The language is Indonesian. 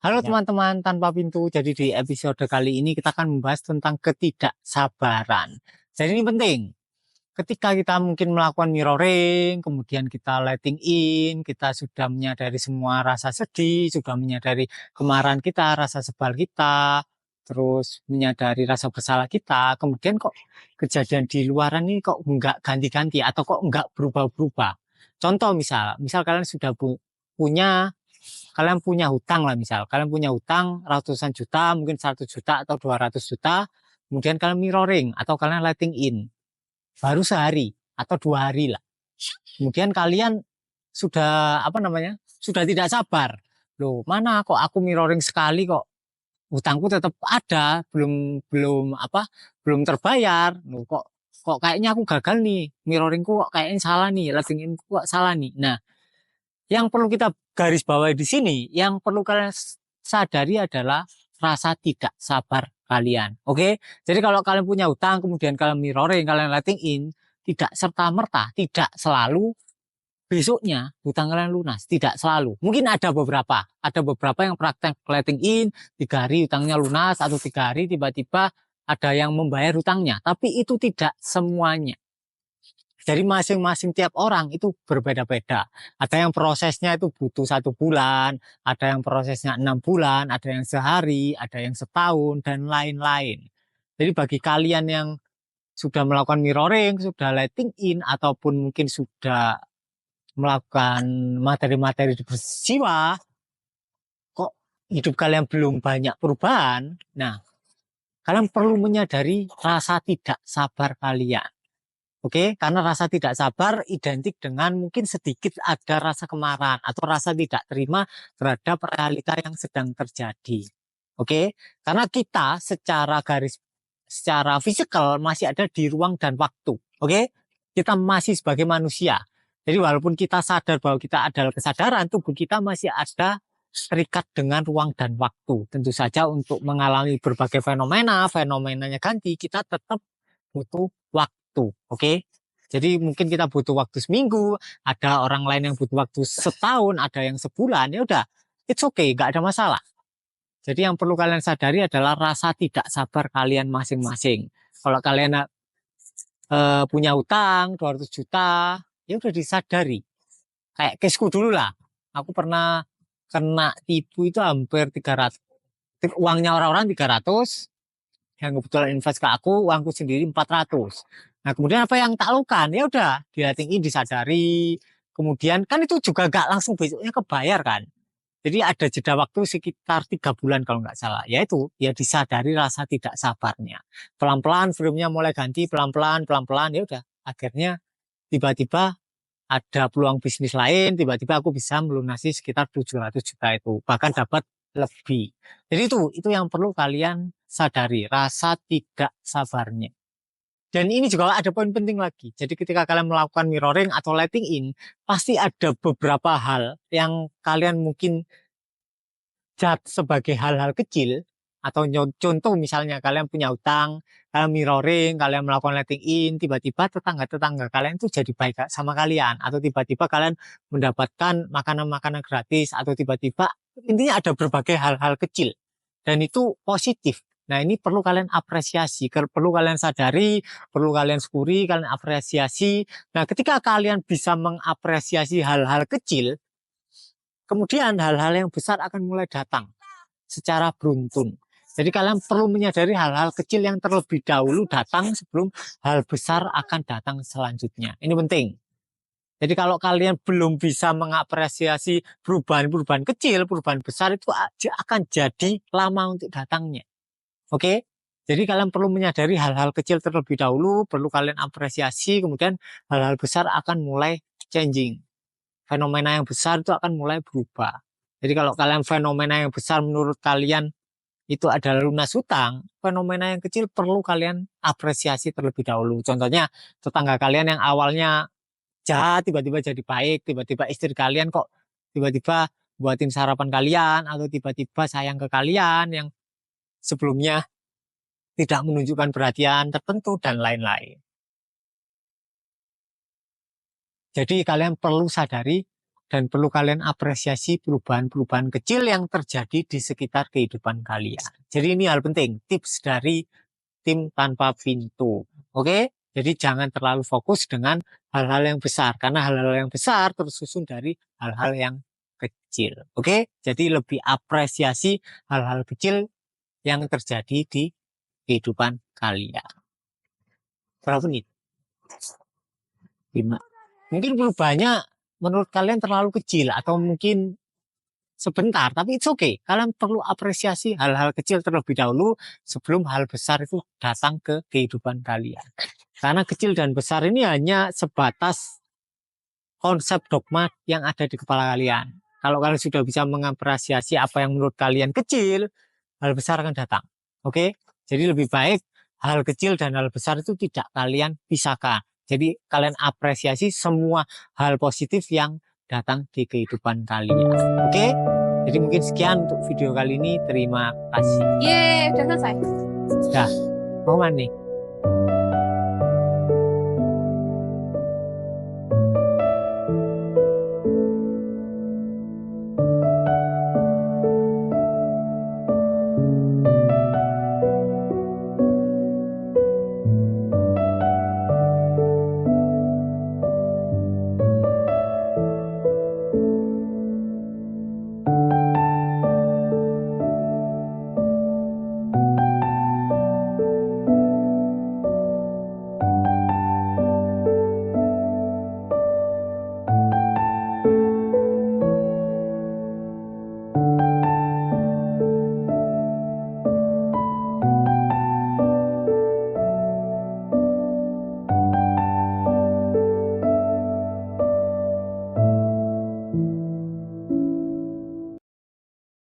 Halo Ya, teman-teman tanpa pintu. Jadi di episode kali ini kita akan membahas tentang ketidaksabaran. Jadi ini penting. Ketika kita mungkin melakukan mirroring, kemudian kita letting in, kita sudah menyadari semua rasa sedih, sudah menyadari kemarahan kita, rasa sebal kita, terus menyadari rasa bersalah kita. Kemudian kok kejadian di luaran ini kok nggak ganti-ganti atau kok nggak berubah-berubah. Contoh misal kalian sudah punya kalian punya hutang lah misal, kalian punya hutang ratusan juta, mungkin 1 juta atau 200 juta, kemudian kalian mirroring atau kalian letting in, baru sehari atau 2 hari lah. Kemudian kalian sudah apa namanya, sudah tidak sabar. Loh, mana kok aku mirroring sekali kok hutangku tetap ada, belum belum apa, belum terbayar. Loh, kok kok kayaknya aku gagal nih, mirroringku kok kayaknya salah nih, letting in kok salah nih. Nah, yang perlu kita garis bawahi di sini, yang perlu kalian sadari adalah rasa tidak sabar kalian. Oke? Jadi kalau kalian punya hutang, kemudian kalian mirroring, kalian letting in, tidak serta-merta, tidak selalu besoknya hutang kalian lunas. Tidak selalu. Mungkin ada beberapa yang praktek letting in, 3 hari hutangnya lunas, atau 3 hari tiba-tiba ada yang membayar hutangnya. Tapi itu tidak semuanya. Jadi masing-masing tiap orang itu berbeda-beda. Ada yang prosesnya itu butuh 1 bulan, ada yang prosesnya 6 bulan, ada yang sehari, ada yang setahun, dan lain-lain. Jadi bagi kalian yang sudah melakukan mirroring, sudah letting in, ataupun mungkin sudah melakukan materi-materi di peristiwa, kok hidup kalian belum banyak perubahan, nah kalian perlu menyadari rasa tidak sabar kalian. Oke, karena rasa tidak sabar identik dengan mungkin sedikit ada rasa kemarahan atau rasa tidak terima terhadap realita yang sedang terjadi. Oke, karena kita secara fisikal masih ada di ruang dan waktu. Oke, kita masih sebagai manusia. Jadi walaupun kita sadar bahwa kita adalah kesadaran, tubuh kita masih ada terikat dengan ruang dan waktu. Tentu saja untuk mengalami berbagai fenomena, fenomenanya ganti, kita tetap butuh waktu. Oke. Jadi mungkin kita butuh waktu seminggu, ada orang lain yang butuh waktu setahun, ada yang sebulan, ya udah, it's okay, nggak ada masalah. Jadi yang perlu kalian sadari adalah rasa tidak sabar kalian masing-masing. Kalau kalian punya utang 200 juta, ya udah disadari. Kayak caseku dulu lah. Aku pernah kena tipu itu hampir 300. Uangnya orang-orang 300, yang kebetulan invest ke aku, uangku sendiri 400. Nah, kemudian apa yang tak lakukan? Ya udah, dihatiin, disadari. Kemudian kan itu juga gak langsung besoknya kebayar kan. Jadi ada jeda waktu sekitar 3 bulan kalau nggak salah. Yaitu ya disadari rasa tidak sabarnya. Pelan-pelan filmnya mulai ganti, pelan-pelan, pelan-pelan. Ya udah, akhirnya tiba-tiba ada peluang bisnis lain. Tiba-tiba aku bisa melunasi sekitar 700 juta itu. Bahkan dapat lebih. Jadi itu yang perlu kalian sadari, rasa tidak sabarnya. Dan ini juga ada poin penting lagi. Jadi ketika kalian melakukan mirroring atau letting in, pasti ada beberapa hal yang kalian mungkin jat sebagai hal-hal kecil, atau contoh misalnya kalian punya utang, kalian mirroring, kalian melakukan letting in, tiba-tiba tetangga-tetangga kalian itu jadi baik sama kalian, atau tiba-tiba kalian mendapatkan makanan-makanan gratis, atau tiba-tiba intinya ada berbagai hal-hal kecil dan itu positif. Nah, ini perlu kalian apresiasi, perlu kalian sadari, perlu kalian syukuri, kalian apresiasi. Nah, ketika kalian bisa mengapresiasi hal-hal kecil, kemudian hal-hal yang besar akan mulai datang secara beruntun. Jadi kalian perlu menyadari hal-hal kecil yang terlebih dahulu datang sebelum hal besar akan datang selanjutnya. Ini penting. Jadi kalau kalian belum bisa mengapresiasi perubahan-perubahan kecil, perubahan besar itu akan jadi lama untuk datangnya. Oke? Jadi kalian perlu menyadari hal-hal kecil terlebih dahulu, perlu kalian apresiasi, kemudian hal-hal besar akan mulai changing. Fenomena yang besar itu akan mulai berubah. Jadi kalau kalian fenomena yang besar menurut kalian itu adalah lunas hutang, fenomena yang kecil perlu kalian apresiasi terlebih dahulu. Contohnya tetangga kalian yang awalnya jahat tiba-tiba jadi baik, tiba-tiba istri kalian kok tiba-tiba buatin sarapan kalian, atau tiba-tiba sayang ke kalian yang sebelumnya tidak menunjukkan perhatian tertentu dan lain-lain. Jadi kalian perlu sadari dan perlu kalian apresiasi perubahan-perubahan kecil yang terjadi di sekitar kehidupan kalian. Jadi ini hal penting, tips dari tim tanpa pintu. Oke? Jadi jangan terlalu fokus dengan hal-hal yang besar, karena hal-hal yang besar tersusun dari hal-hal yang kecil. Oke? Jadi lebih apresiasi hal-hal kecil yang terjadi di kehidupan kalian. Berapa menit? 5. Mungkin perubahannya menurut kalian terlalu kecil atau mungkin sebentar, tapi it's okay. Kalian perlu apresiasi hal-hal kecil terlebih dahulu sebelum hal besar itu datang ke kehidupan kalian. Karena kecil dan besar ini hanya sebatas konsep dogma yang ada di kepala kalian. Kalau kalian sudah bisa mengapresiasi apa yang menurut kalian kecil, hal besar akan datang. Oke? Jadi lebih baik hal kecil dan hal besar itu tidak kalian pisahkan. Jadi kalian apresiasi semua hal positif yang datang di kehidupan kalian. Oke? Jadi mungkin sekian untuk video kali ini. Terima kasih. Yeay, udah selesai. Dah, mau mana nih?